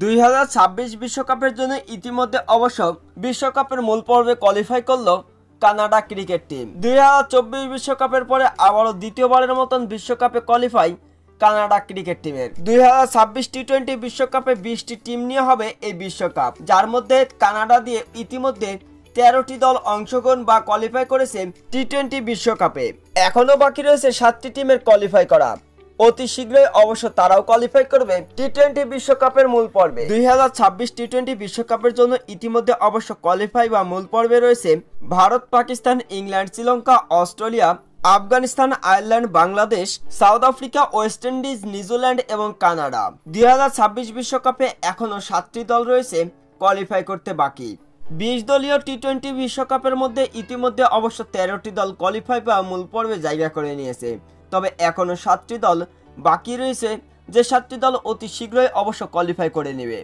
2026 বিশ্বকাপের জন্য ইতিমধ্যে অবশ্য বিশ্বকাপের মূল পর্বে কোয়ালিফাই করল কানাডা ক্রিকেট টিম। 2024 বিশ্বকাপের পরে আবারও দ্বিতীয়বারের মতন বিশ্বকাপে কোয়ালিফাই কানাডা ক্রিকেট টিমের। 2026 টি-20 বিশ্বকাপে 20টি টিম নিয়ে হবে এই বিশ্বকাপ, যার মধ্যে কানাডা দিয়ে ইতিমধ্যে 13টি দল অংশগ্রহণ বা কোয়ালিফাই করেছে টি-20 বিশ্বকাপে। এখনো বাকি রয়েছে 7টি টিমের কোয়ালিফাই করা। অতি শীঘ্রই অবশ্য তারাও কোয়ালিফাই করবে টি-20 বিশ্বকাপের মূল পর্বে। 2026 টি-20 বিশ্বকাপের জন্য ইতিমধ্যে অবশ্য কোয়ালিফাই বা মূল পর্বে রয়েছে Bharat, Pakistan, England, Sri Lanka, Australia, Afghanistan, Ireland, Bangladesh, south Africa, West Indies, New Zealand এবং কানাডা। 2026 বিশ্বকাপে এখনো 7টি দল রয়েছে কোয়ালিফাই করতে বাকি। 20 দলীয় টি-20 বিশ্বকাপের মধ্যে ইতিমধ্যে অবশ্য 13টি দল কোয়ালিফাই বা মূল পর্বে জায়গা করে নিয়েছে। তবে এখনো 7টি দল বাকি রয়েছে, যে 7টি দল অতি শীঘ্রই অবশ্য কোয়ালিফাই করে নেবে।